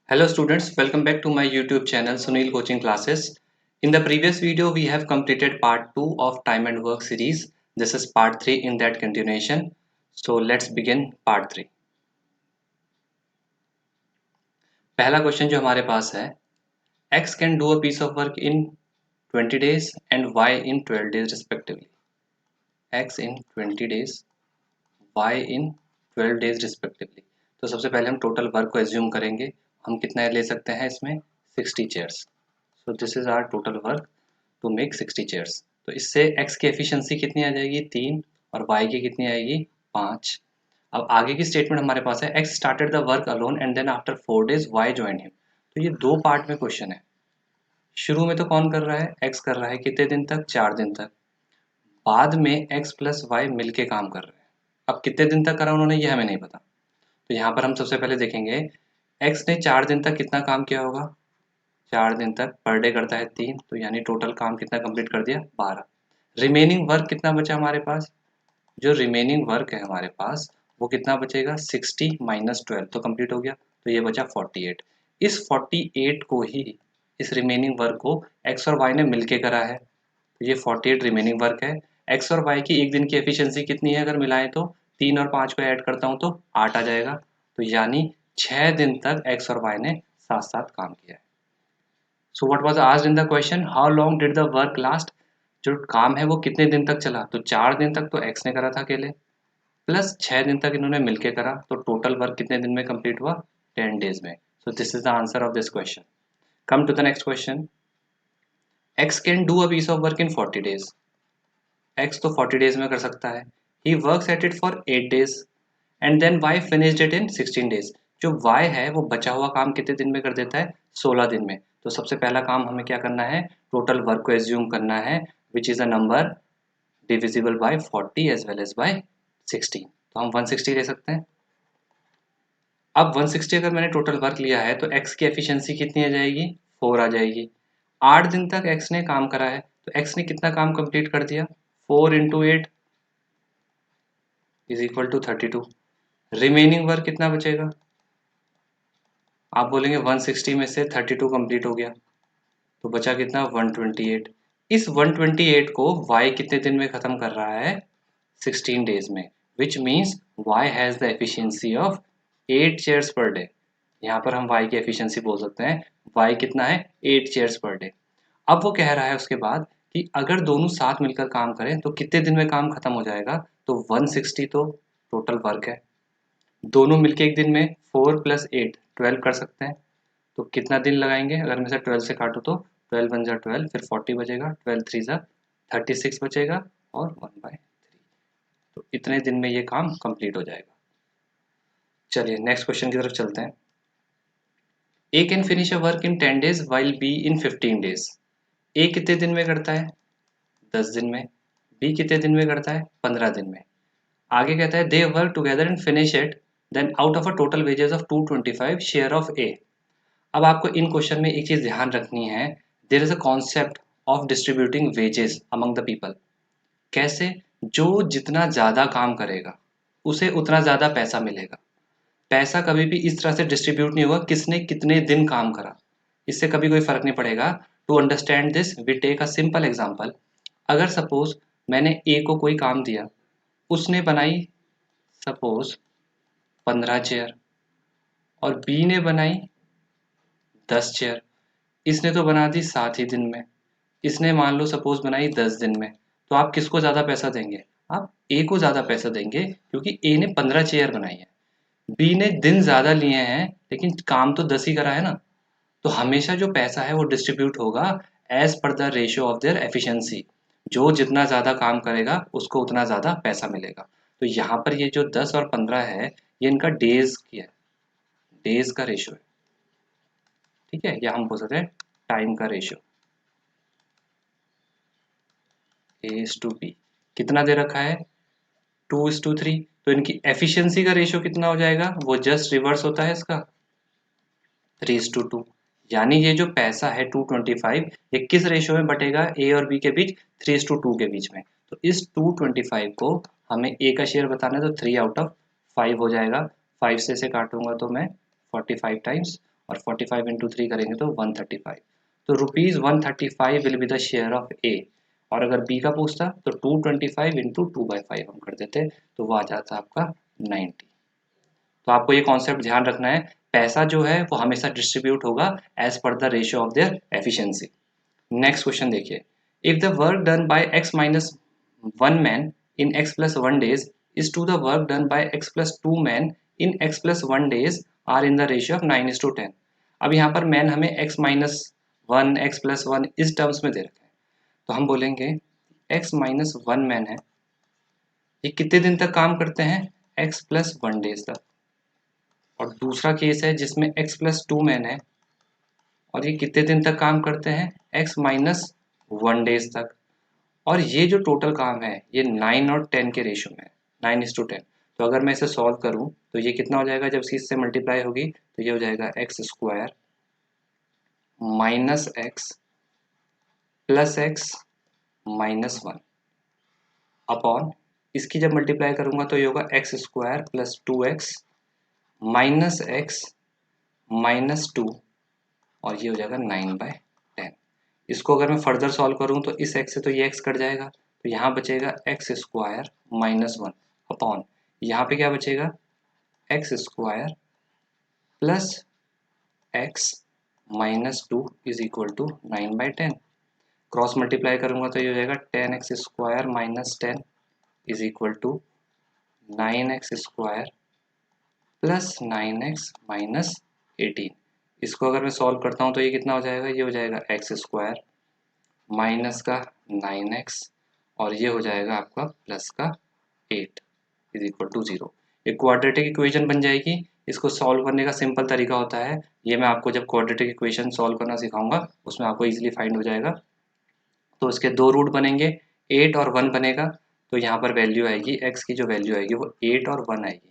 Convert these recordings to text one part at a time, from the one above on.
Hello students, welcome back to my YouTube channel Sunil Coaching Classes. In the previous video, we have completed part 2 of time and work series. This is part 3 in that continuation. So let's begin part 3. पहला question जो हमारे पास है, X can do a piece of work in 20 days and Y in 12 days respectively. X in 20 days, Y in 12 days respectively. तो सबसे पहले हम total work को एज्यूम करेंगे. हम कितना ले सकते हैं इसमें 60 chairs. So this is our total work to make 60 chairs. तो इससे x की एफिशिएंसी कितनी आ जाएगी 3 और y की कितनी आएगी 5. अब आगे की स्टेटमेंट हमारे पास है x started the work alone and then after 4 days y joined him. तो ये दो पार्ट में क्वेश्चन है. शुरू में तो कौन कर रहा है x कर रहा है कितने दिन तक 4 दिन तक. बाद में x प्लस वाई मिलके काम कर रहे हैं. अब कितने दिन तक करा उन्होंने ये हमें नहीं पता. तो यहाँ पर हम सबसे पहले देखेंगे x ने 4 दिन तक कितना काम किया होगा. 4 दिन तक पर डे करता है 3, तो यानी टोटल काम कितना कंप्लीट कर दिया 12. रिमेनिंग वर्क कितना बचा हमारे पास. जो रिमेनिंग वर्क है हमारे पास वो कितना बचेगा 60 माइनस 12, तो कंप्लीट हो गया. तो ये बचा 48. इस 48 को ही, इस रिमेनिंग वर्क को x और y ने मिलके करा है. तो ये 48 रिमेनिंग वर्क है. x और y की एक दिन की एफिशिएंसी कितनी है अगर मिलाएं तो 3 और 5 को ऐड करता हूँ तो 8 आ जाएगा. तो यानी 6 दिन तक x और y ने साथ साथ काम किया है. So what was asked in the question, how long did the work last. जो काम है वो कितने दिन तक चला. तो 4 दिन तक तो x ने करा था अकेले, प्लस 6 दिन तक इन्होंने मिलके करा. तो टोटल वर्क कितने दिन में कंप्लीट हुआ 10 डेज में. So this is the answer of this question. Come to the next question. x can do a piece of work in 40 days. x तो 40 डेज में कर सकता है. He works at it for 8 days and then y finished it in 16 days. जो y है वो बचा हुआ काम कितने दिन में कर देता है 16 दिन में. तो सबसे पहला काम हमें क्या करना है, टोटल वर्क को एज्यूम करना है which is a number divisible by 40 as well as by 16. तो हम 160 ले सकते हैं. अब 160 अगर मैंने टोटल वर्क लिया है तो x की एफिशिएंसी कितनी आ जाएगी 4 आ जाएगी. 8 दिन तक x ने काम करा है तो x ने कितना काम कंप्लीट कर दिया 4 into 8 is equal to 32. Remaining work कितना बचेगा. आप बोलेंगे 160 में से 32 कंप्लीट हो गया तो बचा कितना 128. इस 128 को y कितने दिन में खत्म कर रहा है 16 डेज में, which means y has the efficiency of 8 chairs per day. यहाँ पर हम y की एफिशिएंसी बोल सकते हैं y कितना है 8 चेयर्स पर डे. अब वो कह रहा है उसके बाद कि अगर दोनों साथ मिलकर काम करें तो कितने दिन में काम खत्म हो जाएगा. तो 160 तो टोटल वर्क है, दोनों मिलके एक दिन में 4 प्लस 8 12 कर सकते हैं. तो कितना दिन लगाएंगे, अगर मैं से 12 से काटूँ तो 12 वन जा 12, फिर 40 बचेगा, 12 थ्री जा 36 बचेगा और 1/3. तो इतने दिन में ये काम कंप्लीट हो जाएगा. चलिए नेक्स्ट क्वेश्चन की तरफ चलते हैं. A can finish a work in 10 days while B in 15 days. A कितने दिन में करता है 10 दिन में. बी कितने दिन में करता है 15 दिन में. आगे कहता है they work together and finish it then out of a total wages of 225 share of A. अब आपको इन क्वेश्चन में एक चीज ध्यान रखनी है, there is a concept of distributing wages among the people. कैसे, जो जितना ज्यादा काम करेगा उसे उतना ज्यादा पैसा मिलेगा. पैसा कभी भी इस तरह से डिस्ट्रीब्यूट नहीं होगा किसने कितने दिन काम करा, इससे कभी कोई फर्क नहीं पड़ेगा. To understand this we take a simple example. अगर सपोज मैंने ए को कोई काम दिया, उसने बनाई सपोज 15 चेयर और बी ने बनाई 10 चेयर. इसने तो बना दी 7 ही दिन में, इसने मान लो सपोज बनाई 10 दिन में. तो आप किसको ज़्यादा पैसा देंगे, आप ए को ज़्यादा पैसा देंगे क्योंकि ए ने 15 चेयर बनाई है. बी ने दिन ज़्यादा लिए हैं लेकिन काम तो 10 ही करा है ना. तो हमेशा जो पैसा है वो डिस्ट्रीब्यूट होगा as per the ratio of their efficiency. जो जितना ज़्यादा काम करेगा उसको उतना ज़्यादा पैसा मिलेगा. तो यहाँ पर ये जो 10 और 15 है ये इनका डेज की है, डेज का रेशियो है. ठीक है, या हम बोल सकते हैं टाइम का रेशियो. A:B कितना दे रखा है 2:3. तो इनकी एफिशिएंसी का रेशियो कितना हो जाएगा, वो जस्ट रिवर्स होता है इसका 3:2. यानी ये जो पैसा है 225 ये किस रेशियो में बटेगा ए और बी के बीच 3:2 के बीच में. तो इस 225 को हमें ए का शेयर बताना है तो 3 आउट ऑफ 5 हो जाएगा। 5 से काटूंगा तो मैं 45 टाइम्स, और 45 इंटू 3 करेंगे तो 135। तो ₹135 will be the share of A. और अगर बी का पूछता तो 225 इंटू 2/5 हम कर देते, तो वो आ जाता आपका 90। तो आपको ये कॉन्सेप्ट ध्यान रखना है, पैसा जो है वो हमेशा डिस्ट्रीब्यूट होगा as per the ratio of their efficiency. Next question देखिए, if the work done by x minus 1 man in x plus 1 days is to the work done by x plus 2 men in x plus 1 days are in the ratio of 9:10। अब यहाँ पर man हमें x minus 1 x plus 1 इस terms में दे रखे हैं, तो हम बोलेंगे x माइनस 1 मैन है, ये कितने दिन तक काम करते हैं, x प्लस 1 days तक। और दूसरा केस है जिसमें x प्लस 2 मैन है, और ये कितने दिन तक काम करते हैं, x माइनस 1 days तक। और ये जो टोटल काम है ये 9 और 10 के रेशियो में है, 9:10। तो अगर मैं इसे सॉल्व करूं तो ये कितना हो जाएगा, जब इससे मल्टीप्लाई होगी तो ये हो जाएगा x square minus x plus x minus 1 upon, इसकी जब मल्टीप्लाई करूंगा तो ये होगा x square plus 2x minus x minus 2, और ये हो जाएगा 9/10। इसको अगर मैं फर्दर सॉल्व करूं तो इस x से तो ये x कट जाएगा, तो यहाँ बचेगा एक्स स्क्वायर माइनस 1 अपॉन, यहाँ पे क्या बचेगा, x square plus x minus 2 is equal to 9/10। Cross multiply करूंगा तो ये हो जाएगा 10x square minus 10 is equal to 9x square plus 9x minus 18। इसको अगर मैं सॉल्व करता हूँ तो ये कितना हो जाएगा, ये हो जाएगा एक्स स्क्वायर माइनस का 9x, और ये हो जाएगा आपका प्लस का 8 इज इक्वल टू 0। एक क्वाड्रेटिक इक्वेशन बन जाएगी। इसको सॉल्व करने का सिंपल तरीका होता है, ये मैं आपको जब क्वाड्रेटिक इक्वेशन सॉल्व करना सिखाऊंगा उसमें आपको इजीली फाइंड हो जाएगा। तो इसके दो रूट बनेंगे, 8 और 1 बनेगा, तो यहाँ पर वैल्यू आएगी x की, जो वैल्यू आएगी वो 8 और 1 आएगी,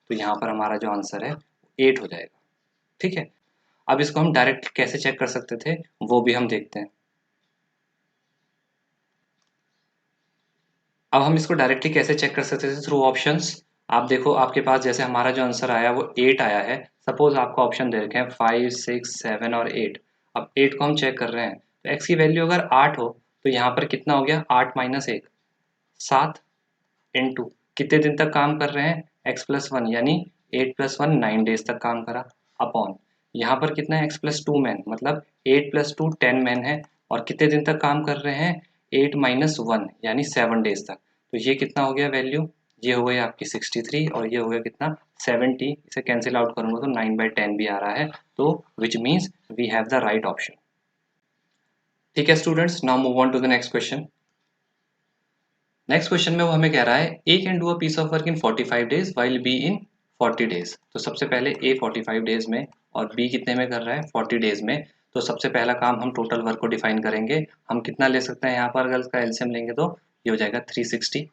तो यहाँ पर हमारा जो आंसर है 8 हो जाएगा। ठीक है, अब इसको हम डायरेक्ट कैसे चेक कर सकते थे वो भी हम देखते हैं। अब हम इसको डायरेक्टली कैसे चेक कर सकते थे, थ्रू ऑप्शंस। आप देखो आपके पास जैसे हमारा जो आंसर आया वो 8 आया है, सपोज आपको ऑप्शन दे रखे हैं 5 6 7 और 8। अब 8 को हम चेक कर रहे हैं, तो x की वैल्यू अगर 8 हो तो यहाँ पर कितना हो गया, 8 माइनस 1 7 इंटू कितने दिन तक काम कर रहे हैं, x प्लस 1 यानी 8 प्लस 1 9 डेज तक काम करा, अपॉन यहाँ पर कितना है x प्लस 2 मैन, मतलब 8 प्लस 2 10 मैन है, और कितने दिन तक काम कर रहे हैं, 8 माइनस 1 यानी 7 डेज तक। तो ये कितना हो गया वैल्यू, ये हो गई आपकी 63, और ये हो गया कितना 70। इसे कैंसिल आउट करूंगा तो 9/10 भी आ रहा है, तो which means we have the right option. ठीक है students, now move on to the next question. Next question में वो हमें कह रहा है A can do a piece of work in 45 days while B in 40 days. तो सबसे पहले ए 45 डेज में और बी कितने में कर रहा है, 40 डेज में। तो सबसे पहला काम हम टोटल वर्क को डिफाइन करेंगे। हम कितना ले सकते हैं यहाँ पर, अगर इसका एलसीएम लेंगे तो ये हो जाएगा 360।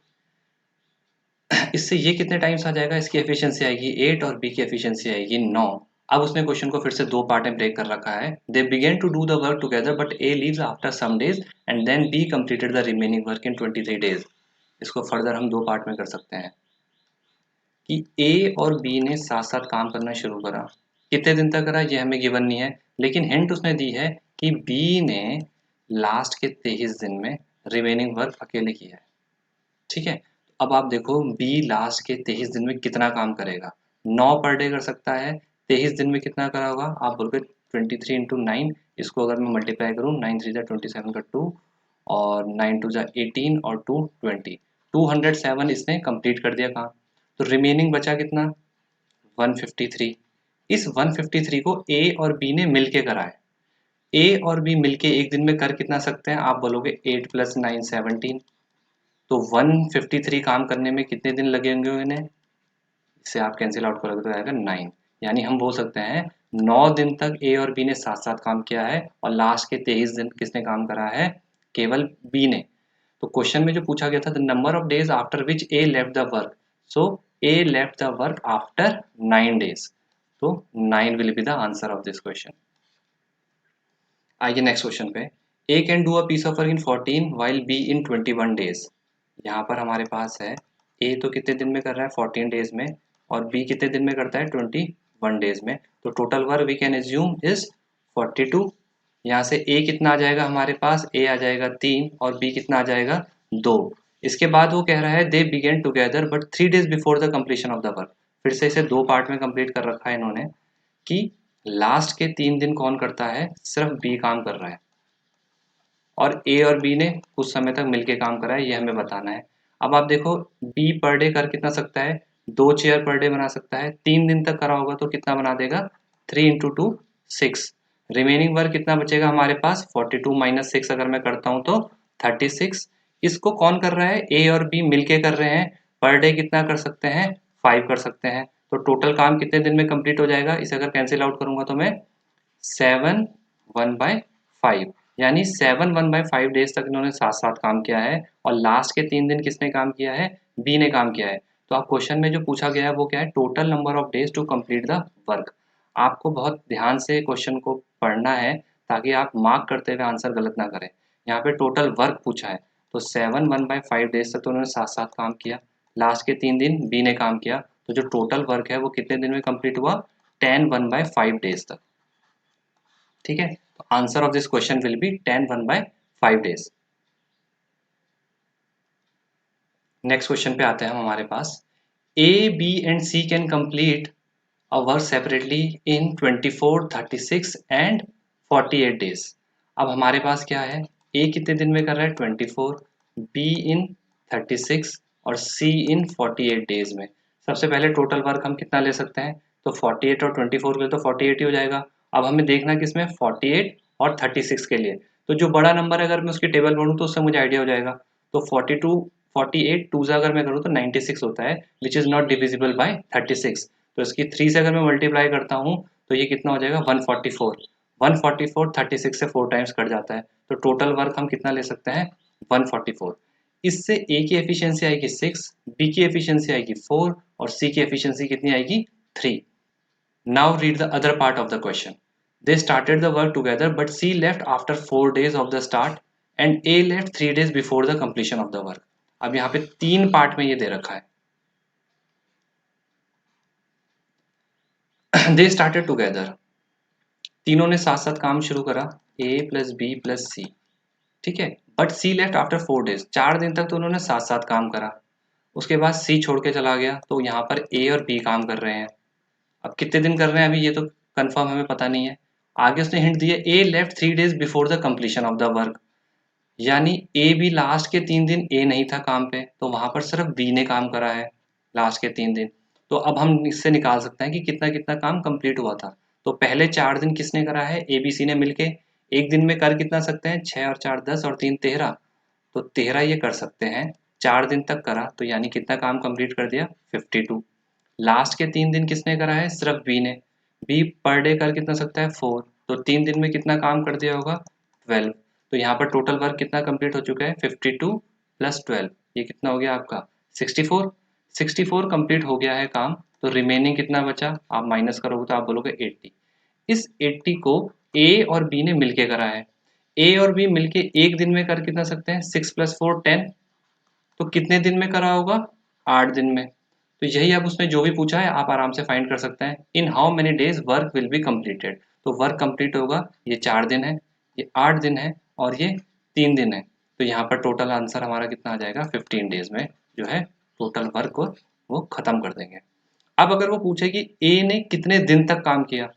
इससे ये कितने टाइम्स आ जाएगा, इसकी एफिशिएंसी आएगी 8 और बी की एफिशिएंसी आएगी 9। अब उसने क्वेश्चन को फिर से दो पार्ट में ब्रेक कर रखा है। They begin to do the work together but A leaves after some days and then B completed the remaining work in 23 days. इसको फर्दर हम दो पार्ट में कर सकते हैं कि ए और बी ने साथ साथ काम करना शुरू करा। कितने दिन तक करा ये हमें गिवन नहीं है, लेकिन हिंट उसने दी है कि बी ने लास्ट के 23 दिन में रिमेनिंग वर्क अकेले किया है। ठीक है, अब आप देखो बी लास्ट के 23 दिन में कितना काम करेगा, 9 पर डे कर सकता है, 23 दिन में कितना करा होगा, आप बोलोगे 23 इंटू 9। इसको अगर मैं मल्टीप्लाई करूँ, 9 3 जा 27 का 2, और 9 2 जा 18 और 2 20, 207 इसने कंप्लीट कर दिया काम। तो रिमेनिंग बचा कितना, 153। इस 153 को ए और बी ने मिलके करा है। ए और बी मिलके एक दिन में कर कितना सकते हैं, आप बोलोगे 8 प्लस 9 17। तो 153 काम करने में कितने दिन लगेंगे इन्हें, इससे आप कैंसिल आउट करोगे तो आएगा 9। यानी हम बोल सकते हैं 9 दिन तक ए और बी ने साथ साथ काम किया है, और लास्ट के 23 दिन किसने काम करा है, केवल बी ने। तो क्वेश्चन में जो पूछा गया था, the number of days after which A left the work, so A left the work after 9 days, तो 9 will be the answer of this question. आइए नेक्स्ट क्वेश्चन पे, A can do a piece of work in 14 while B in 21 days. यहाँ पर हमारे पास है ए तो कितने दिन में कर रहा है 14 डेज में, और बी कितने दिन में करता है 21 डेज में। तो total work we can assume is 42। यहाँ से ए कितना आ जाएगा हमारे पास, ए आ जाएगा 3 और बी कितना आ जाएगा 2। इसके बाद वो कह रहा है they begin together but 3 days before the completion of the work. फिर से इसे दो पार्ट में कंप्लीट कर रखा है इन्होंने कि लास्ट के 3 दिन कौन करता है, सिर्फ बी काम कर रहा है, और ए और बी ने कुछ समय तक मिलके काम करा है, ये हमें बताना है। अब आप देखो बी पर डे कर कितना सकता है, 2 चेयर पर डे बना सकता है, 3 दिन तक करा होगा तो कितना बना देगा 3 इंटू 2 6। रिमेनिंग वर्क कितना बचेगा हमारे पास 42 माइनस 6 अगर मैं करता हूँ तो 36। इसको कौन कर रहा है, ए और बी मिलके कर रहे हैं। पर डे कितना कर सकते हैं 5 कर सकते हैं। तो टोटल काम कितने दिन में कंप्लीट हो जाएगा, इसे अगर कैंसिल आउट करूंगा तो मैं 7 1/5, यानी 7 1/5 डेज तक इन्होंने साथ साथ काम किया है, और लास्ट के 3 दिन किसने काम किया है, बी ने काम किया है। तो आप क्वेश्चन में जो पूछा गया है वो क्या है, total number of days to complete the work. आपको बहुत ध्यान से क्वेश्चन को पढ़ना है ताकि आप मार्क करते हुए आंसर गलत ना करें। यहाँ पे टोटल वर्क पूछा है, तो 7 1/5 डेज तक तो उन्होंने साथ साथ काम किया, लास्ट के 3 दिन बी ने काम किया, तो जो टोटल वर्क है वो कितने दिन में कंप्लीट हुआ 10 1/5 डेज तक। ठीक है, तो answer of this question will be 10 1/5 days. Next question पे आते हैं हम हमारे पास, A B and C can complete a work separately in 24 36 and 48 days. अब हमारे पास क्या है, ए कितने दिन में कर रहा है 24, बी इन 36 और सी इन 48 डेज में। सबसे पहले टोटल वर्क हम कितना ले सकते हैं, तो 48 और 24 के लिए तो 48 ही हो जाएगा। अब हमें देखना किस में 48 और 36 के लिए, तो जो बड़ा नंबर है अगर मैं उसकी टेबल पढ़ूँ तो उससे मुझे आइडिया हो जाएगा। तो 42 48 टू से अगर मैं करूँ तो 96 होता है, which is not divisible by 36। तो इसकी 3 से अगर मैं मल्टीप्लाई करता हूँ तो ये कितना हो जाएगा 144। 144 36 से 4 टाइम्स कट जाता है, तो टोटल वर्क हम कितना ले सकते हैं 144। इससे ए की एफिशिएंसी आएगी 6, बी की एफिशिएंसी आएगी 4 और सी की एफिशिएंसी कितनी आएगी 3। Now read the other part of the question. They started the work together but C left after 4 days of the start and A left 3 days before the completion of the work. अब यहाँ पे 3 part में ये दे रखा है। They started together, तीनों ने साथ साथ काम शुरू करा, A plus B plus C, ठीक है। But C left after 4 days, 4 दिन तक तो उन्होंने साथ साथ काम करा, उसके बाद सी छोड़ के चला गया, तो यहाँ पर ए और बी काम कर रहे हैं। अब कितने दिन कर रहे हैं अभी ये तो कंफर्म हमें पता नहीं है। आगे उसने हिंट दिया A left 3 days before the completion of the work, यानी ए बी लास्ट के 3 दिन ए नहीं था काम पे, तो वहां पर सिर्फ बी ने काम करा है लास्ट के 3 दिन। तो अब हम इससे निकाल सकते हैं कि कितना कितना काम कंप्लीट हुआ था। तो पहले 4 दिन किसने करा है, ए बी सी ने मिलके। एक दिन में कर कितना सकते हैं, 6 और 4 10 और 3 13, तो 13 ये कर सकते हैं। 4 दिन तक करा तो यानी कितना काम कंप्लीट कर दिया 52। लास्ट के 3 दिन किसने करा है, सिर्फ बी ने। बी पर डे कर कितना सकता है 4, तो 3 दिन में कितना काम कर दिया होगा 12। तो यहाँ पर टोटल वर्क कितना कंप्लीट हो चुका है 52 प्लस 12, ये कितना हो गया आपका 64। 64 कंप्लीट हो गया है काम, तो रिमेनिंग कितना बचा, आप माइनस करोगे तो आप बोलोगे 80। इस 80 को ए और बी ने मिलके करा है। ए और बी मिलके एक दिन में कर कितना सकते हैं 6 + 4 10, तो कितने दिन में करा होगा 8 दिन में। तो यही अब उसने जो भी पूछा है आप आराम से फाइंड कर सकते हैं, in how many days work will be completed. तो वर्क कंप्लीट होगा, ये 4 दिन है, ये 8 दिन है और ये 3 दिन है। तो यहाँ पर टोटल आंसर हमारा कितना आ जाएगा 15 डेज में जो है टोटल वर्क को वो खत्म कर देंगे। अब अगर वो पूछे कि ए ने कितने दिन तक काम किया,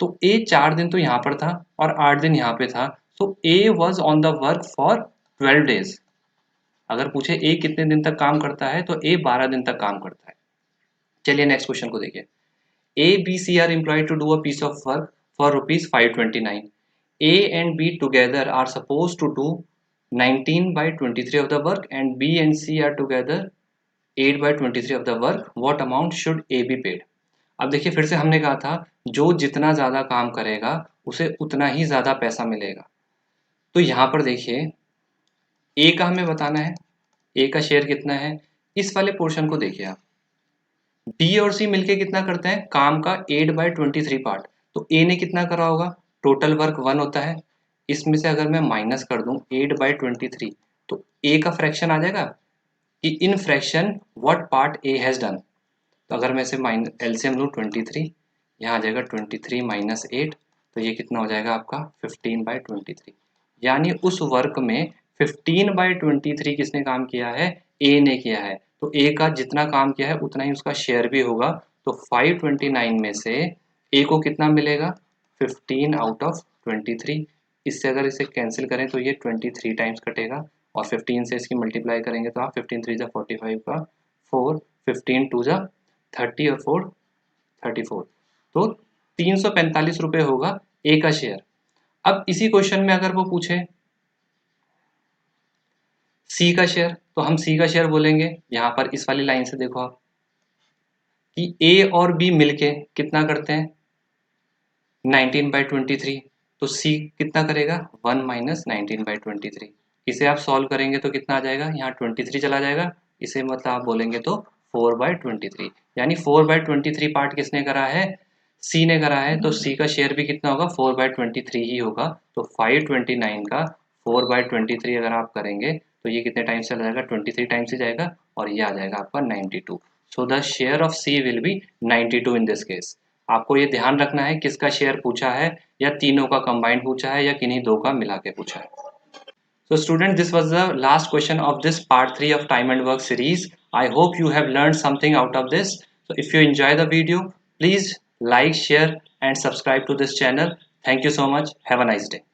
तो ए 4 दिन तो यहाँ पर था और 8 दिन यहाँ पे था, तो ए was on the work for 12 days. अगर पूछे ए कितने दिन तक काम करता है तो ए 12 दिन तक काम करता है। चलिए नेक्स्ट क्वेश्चन को देखिए। A B C are employed to do a piece of work for ₹529। A and B together are suppose to do 19/23 of the work and B and C are together 8/23 of the work. What amount should A be paid? अब देखिए फिर से हमने कहा था जो जितना ज़्यादा काम करेगा उसे उतना ही ज़्यादा पैसा मिलेगा। तो यहाँ पर देखिए ए का हमें बताना है, ए का शेयर कितना है। इस वाले पोर्शन को देखिए आप, बी और सी मिलके कितना करते हैं काम का 8/23 पार्ट, तो ए ने कितना करा होगा, टोटल वर्क 1 होता है, इसमें से अगर मैं माइनस कर दूं 8/23 तो ए का फ्रैक्शन आ जाएगा कि in fraction what part A has done. तो अगर मैं इसे एलसीएम लूँ 23, यहाँ आ जाएगा 23 माइनस 8, तो ये कितना हो जाएगा आपका 15/23। यानी उस वर्क में 15/23 किसने काम किया है, ए ने किया है। तो ए का जितना काम किया है उतना ही उसका शेयर भी होगा। तो 529 में से ए को कितना मिलेगा, 15 आउट ऑफ 23। इससे अगर इसे कैंसिल करें तो ये 23 टाइम्स कटेगा, और 15 से इसकी मल्टीप्लाई करेंगे तो आप 15 3 45 का 4, 15 2 30 और 4 34, तो 345 रुपये होगा ए का शेयर। अब इसी क्वेश्चन में अगर वो पूछे सी का शेयर, तो हम सी का शेयर बोलेंगे। यहाँ पर इस वाली लाइन से देखो आप कि ए और बी मिलके कितना करते हैं 19/23, तो सी कितना करेगा 1 माइनस 19/23। इसे आप सॉल्व करेंगे तो कितना आ जाएगा, यहाँ 23 चला जाएगा, इसे मतलब आप बोलेंगे तो 4/23। यानी 4/23 पार्ट किसने करा है, सी ने करा है। तो सी का शेयर भी कितना होगा 4/23 ही होगा। तो 529 का 4/23 अगर आप करेंगे तो ये कितने टाइम्स चला जाएगा, 23 टाइम्स ही जाएगा, और ये आ जाएगा आपका 92। So the share of C will be 92 in this case. आपको ये ध्यान रखना है किसका शेयर पूछा है, या तीनों का कंबाइंड पूछा है, या किन्हीं दो का मिला के पूछा है। So student, this was the last question of this part 3 of time and work series. I hope you have learned something out of this. So if you enjoy the video, please like, share and subscribe to this channel. Thank you so much. Have a nice day.